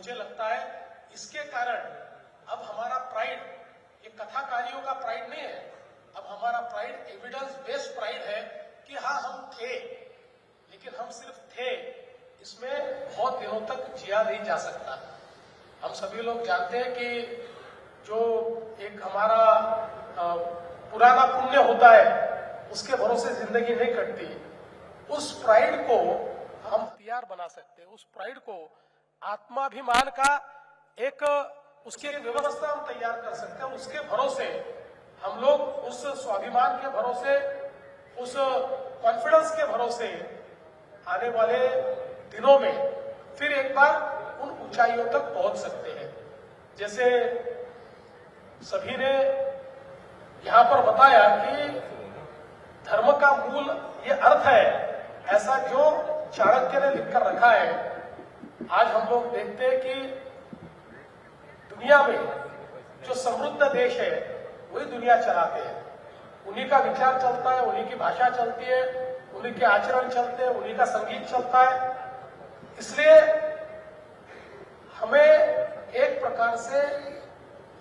मुझे लगता है इसके कारण अब हमारा प्राइड, ये कथाकारियों का प्राइड नहीं है, अब हमारा प्राइड एविडेंस बेस्ड प्राइड है कि हाँ हम थे, लेकिन हम सिर्फ थे, इसमें बहुत दिनों तक जिया नहीं जा सकता। हम सभी लोग जानते हैं कि जो एक हमारा पुराना पुण्य होता है उसके भरोसे जिंदगी नहीं कटती। उस प्राइड को हम हथियार बना सकते हैं, उस प्राइड को आत्माभिमान का एक उसकी एक व्यवस्था हम तैयार कर सकते हैं। उसके भरोसे हम लोग उस स्वाभिमान के भरोसे, उस कॉन्फिडेंस के भरोसे आने वाले दिनों में फिर एक बार उन ऊंचाइयों तक पहुंच सकते हैं। जैसे सभी ने यहां पर बताया कि धर्म का मूल ये अर्थ है, ऐसा जो चाणक्य ने लिखकर रखा है। आज हम लोग देखते हैं कि दुनिया में जो समृद्ध देश है वही दुनिया चलाते हैं, उन्हीं का विचार चलता है, उन्हीं की भाषा चलती है, उन्हीं के आचरण चलते हैं, उन्हीं का संगीत चलता है। इसलिए हमें एक प्रकार से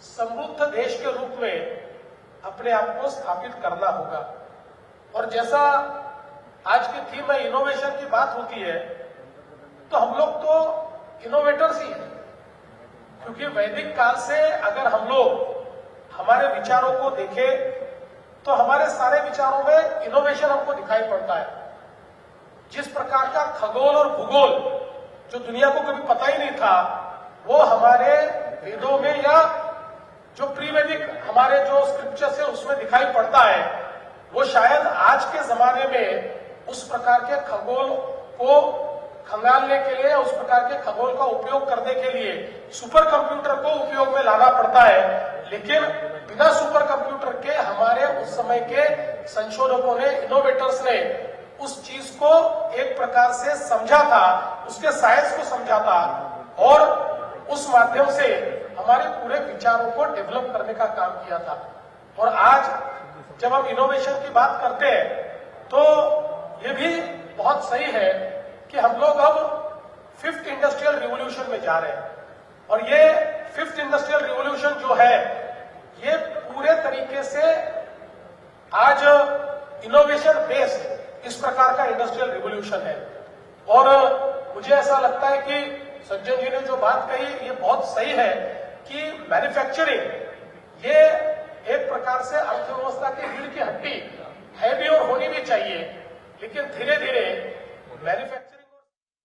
समृद्ध देश के रूप में अपने आप को स्थापित करना होगा। और जैसा आज की थीम में इनोवेशन की बात होती है, तो हम लोग तो इनोवेटर्स ही हैं, क्योंकि वैदिक काल से अगर हम लोग हमारे विचारों को देखें तो हमारे सारे विचारों में इनोवेशन हमको दिखाई पड़ता है। जिस प्रकार का खगोल और भूगोल जो दुनिया को कभी पता ही नहीं था, वो हमारे वेदों में या जो प्री वैदिक हमारे जो स्क्रिप्चर्स है उसमें दिखाई पड़ता है। वो शायद आज के जमाने में उस प्रकार के खगोल को खंगालने के लिए, उस प्रकार के खगोल का उपयोग करने के लिए सुपर कंप्यूटर को उपयोग में लाना पड़ता है। लेकिन बिना सुपर कंप्यूटर के हमारे उस समय के संशोधकों ने, इनोवेटर्स ने उस चीज को एक प्रकार से समझा था, उसके साइंस को समझा था और उस माध्यम से हमारे पूरे विचारों को डेवलप करने का काम किया था। और आज जब हम इनोवेशन की बात करते हैं तो ये भी बहुत सही है कि हम लोग अब 5th इंडस्ट्रियल रिवॉल्यूशन में जा रहे हैं। और ये 5th इंडस्ट्रियल रिवॉल्यूशन जो है, ये पूरे तरीके से आज इनोवेशन बेस्ड इस प्रकार का इंडस्ट्रियल रिवॉल्यूशन है। और मुझे ऐसा लगता है कि सज्जन जी ने जो बात कही ये बहुत सही है कि मैन्युफैक्चरिंग ये एक प्रकार से अर्थव्यवस्था की रीढ़ की हड्डी है भी और होनी भी चाहिए, लेकिन धीरे धीरे मैन्युफैक्चरिंग